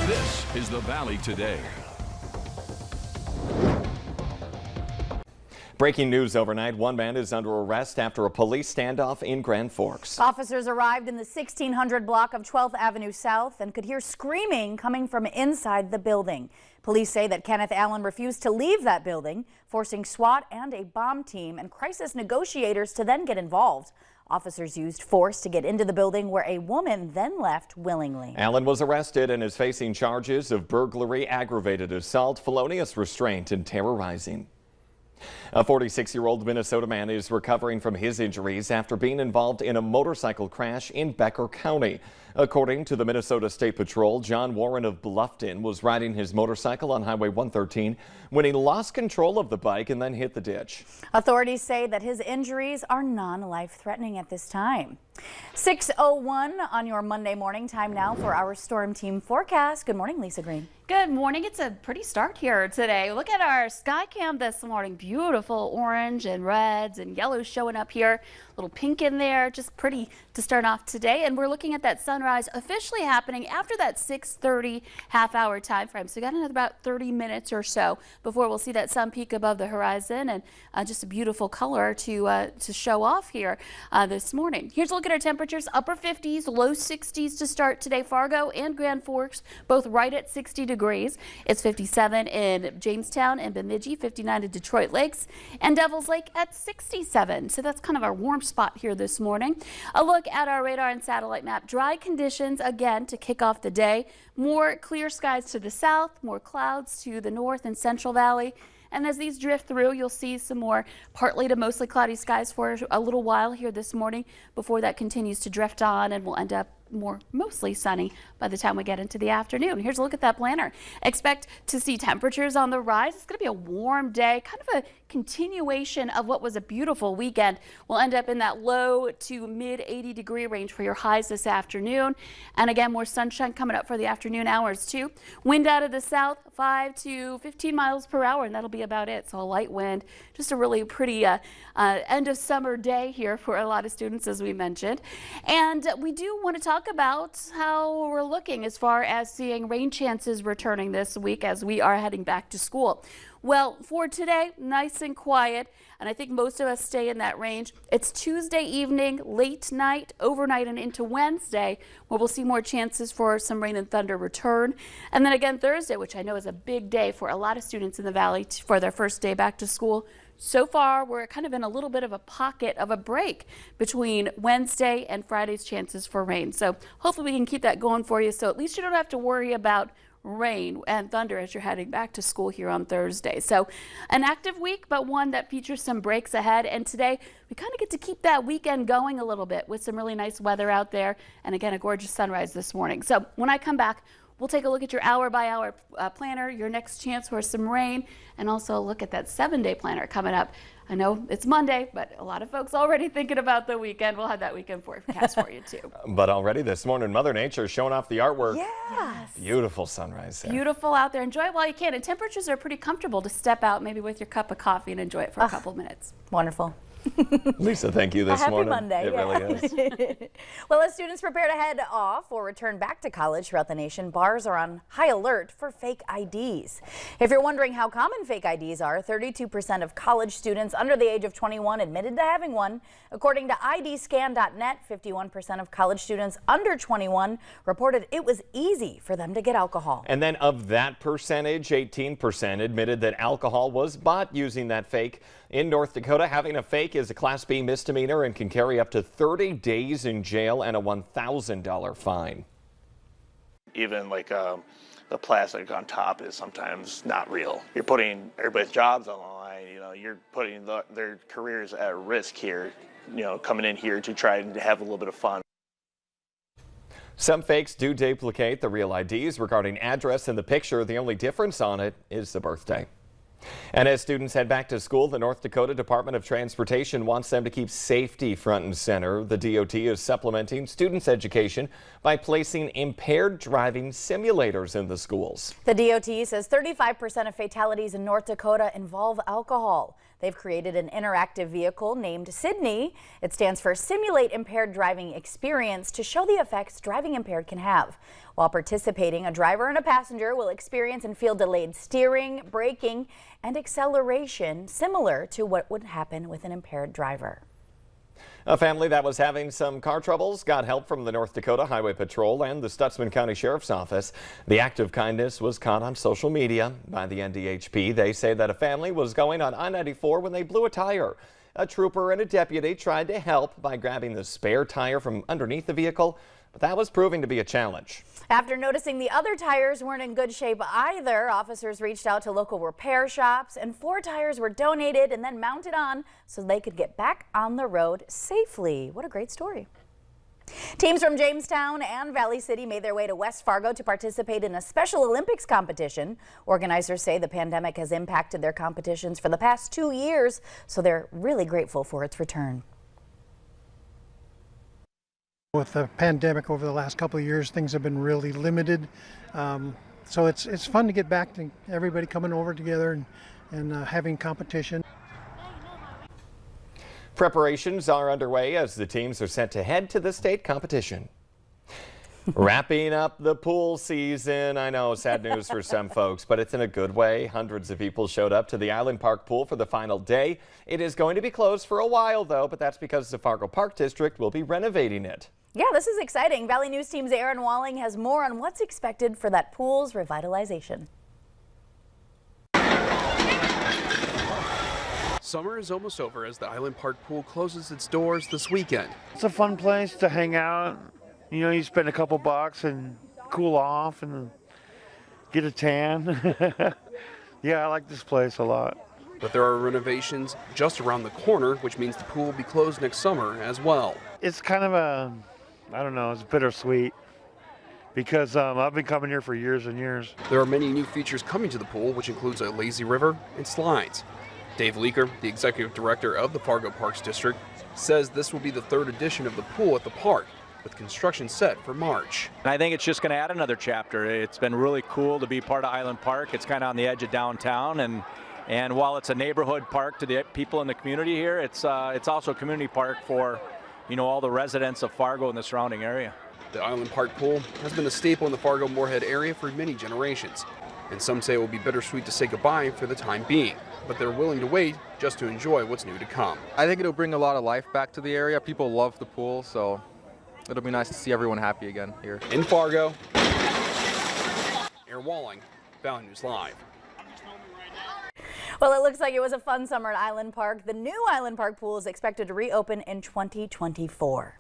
This is the Valley Today. Breaking news overnight, one man is under arrest after a police standoff in Grand Forks. Officers arrived in the 1600 block of 12th Avenue South and could hear screaming coming from inside the building. Police say that Kenneth Allen refused to leave that building, forcing SWAT and a bomb team and crisis negotiators to then get involved. Officers used force to get into the building where a woman then left willingly. Allen was arrested and is facing charges of burglary, aggravated assault, felonious restraint, and terrorizing. A 46-year-old Minnesota man is recovering from his injuries after being involved in a motorcycle crash in Becker County. According to the Minnesota State Patrol, John Warren of Bluffton was riding his motorcycle on Highway 113 when he lost control of the bike and then hit the ditch. Authorities say that his injuries are non-life-threatening at this time. 6:01 on your Monday morning. Time now for our Storm Team forecast. Good morning, Lisa Green. Good morning. It's a pretty start here today. Look at our sky cam this morning. Beautiful orange and reds and yellows showing up here. A little pink in there. Just pretty to start off today. And we're looking at that sunrise officially happening after that 6:30 half-hour time frame. So we got another about 30 minutes or so before we'll see that sun peak above the horizon, and just a beautiful color to show off here this morning. Here's a look at our temperatures. Upper 50s, low 60s to start today. Fargo and Grand Forks both right at 60 degrees. It's 57 in Jamestown and Bemidji, 59 in Detroit Lakes, and Devil's Lake at 67. So that's kind of our warm spot here this morning. A look at our radar and satellite map. Dry conditions again to kick off the day. More clear skies to the south, more clouds to the north and central valley. And as these drift through, you'll see some more partly to mostly cloudy skies for a little while here this morning before that continues to drift on, and we'll end up more mostly sunny by the time we get into the afternoon. Here's a look at that planner. Expect to see temperatures on the rise. It's going to be a warm day, kind of a continuation of what was a beautiful weekend. We'll end up in that low to mid 80-degree range for your highs this afternoon. And again, more sunshine coming up for the afternoon hours too. Wind out of the south, 5 to 15 miles per hour, and that'll be about it. So a light wind, just a really pretty end of summer day here for a lot of students, as we mentioned. And we do want to talk about how we're looking as far as seeing rain chances returning this week as we are heading back to school. Well, for today, nice and quiet, and I think most of us stay in that range. It's Tuesday evening, late night, overnight, and into Wednesday, where we'll see more chances for some rain and thunder return. And then again Thursday, which I know is a big day for a lot of students in the Valley for their first day back to school. So far, we're kind of in a little bit of a pocket of a break between Wednesday and Friday's chances for rain. So hopefully we can keep that going for you, so at least you don't have to worry about rain and thunder as you're heading back to school here on Thursday. So an active week, but one that features some breaks ahead. And today we kind of get to keep that weekend going a little bit with some really nice weather out there. And again, a gorgeous sunrise this morning. So when I come back, we'll take a look at your hour-by-hour planner, your next chance for some rain, and also a look at that 7-day planner coming up. I know it's Monday, but a lot of folks already thinking about the weekend. We'll have that weekend forecast for you too. But already this morning, Mother Nature is showing off the artwork. Yes. Beautiful sunrise there. Beautiful out there. Enjoy it while you can. And temperatures are pretty comfortable to step out maybe with your cup of coffee and enjoy it for a couple minutes. Wonderful. Lisa, thank you this morning. Happy Monday. It really is. Well, as students prepare to head off or return back to college throughout the nation, bars are on high alert for fake IDs. If you're wondering how common fake IDs are, 32% of college students under the age of 21 admitted to having one. According to IDscan.net, 51% of college students under 21 reported it was easy for them to get alcohol. And then of that percentage, 18% admitted that alcohol was bought using that fake. In North Dakota, having a fake is a Class B misdemeanor and can carry up to 30 days in jail and a $1,000 fine. Even like the plastic on top is sometimes not real. You're putting everybody's jobs on the line. You know, you're putting their careers at risk here. You know, coming in here to try and have a little bit of fun. Some fakes do duplicate the real IDs regarding address in the picture. The only difference on it is the birthday. And as students head back to school, the North Dakota Department of Transportation wants them to keep safety front and center. The DOT is supplementing students' education by placing impaired driving simulators in the schools. The DOT says 35% of fatalities in North Dakota involve alcohol. They've created an interactive vehicle named Sydney. It stands for Simulate Impaired Driving Experience to show the effects driving impaired can have. While participating, a driver and a passenger will experience and feel delayed steering, braking, and acceleration similar to what would happen with an impaired driver. A family that was having some car troubles got help from the North Dakota Highway Patrol and the Stutzman County Sheriff's Office. The act of kindness was caught on social media by the NDHP. They say that a family was going on I-94 when they blew a tire. A trooper and a deputy tried to help by grabbing the spare tire from underneath the vehicle, but that was proving to be a challenge. After noticing the other tires weren't in good shape either, officers reached out to local repair shops and 4 tires were donated and then mounted on so they could get back on the road safely. What a great story. Teams from Jamestown and Valley City made their way to West Fargo to participate in a Special Olympics competition. Organizers say the pandemic has impacted their competitions for the past 2 years, so they're really grateful for its return. With the pandemic over the last couple of years, things have been really limited. So it's fun to get back to everybody coming over together and having competition. Preparations are underway as the teams are set to head to the state competition. Wrapping up the pool season. I know, sad news for some folks, but it's in a good way. Hundreds of people showed up to the Island Park pool for the final day. It is going to be closed for a while, though, but that's because the Fargo Park District will be renovating it. Yeah, this is exciting. Valley News Team's Aaron Walling has more on what's expected for that pool's revitalization. Summer is almost over as the Island Park pool closes its doors this weekend. It's a fun place to hang out. You know, you spend a couple bucks and cool off and get a tan. Yeah, I like this place a lot. But there are renovations just around the corner, which means the pool will be closed next summer as well. It's kind of I don't know, it's bittersweet because I've been coming here for years and years. There are many new features coming to the pool, which includes a lazy river and slides. Dave Leaker, the executive director of the Fargo Parks District, says this will be the 3rd edition of the pool at the park, with construction set for March. I think it's just going to add another chapter. It's been really cool to be part of Island Park. It's kind of on the edge of downtown, and while it's a neighborhood park to the people in the community here, it's also a community park for, you know, all the residents of Fargo and the surrounding area. The Island Park pool has been a staple in the Fargo-Moorhead area for many generations, and some say it will be bittersweet to say goodbye for the time being, but they're willing to wait just to enjoy what's new to come. I think it'll bring a lot of life back to the area. People love the pool, so it'll be nice to see everyone happy again here. In Fargo, Aaron Walling, Valley News Live. Well, it looks like it was a fun summer at Island Park. The new Island Park pool is expected to reopen in 2024.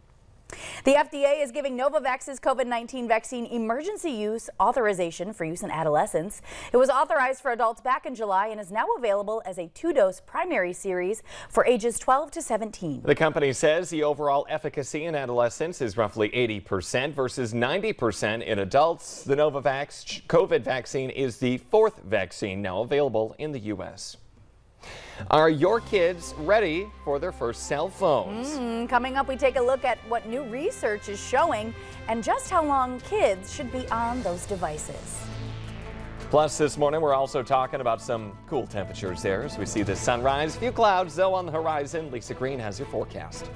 The FDA is giving Novavax's COVID-19 vaccine emergency use authorization for use in adolescents. It was authorized for adults back in July and is now available as a 2-dose primary series for ages 12 to 17. The company says the overall efficacy in adolescents is roughly 80% versus 90% in adults. The Novavax COVID vaccine is the 4th vaccine now available in the U.S. Are your kids ready for their first cell phones? Coming up, we take a look at what new research is showing and just how long kids should be on those devices. Plus, this morning, we're also talking about some cool temperatures there as we see the sunrise. Few clouds, though, on the horizon. Lisa Green has your forecast.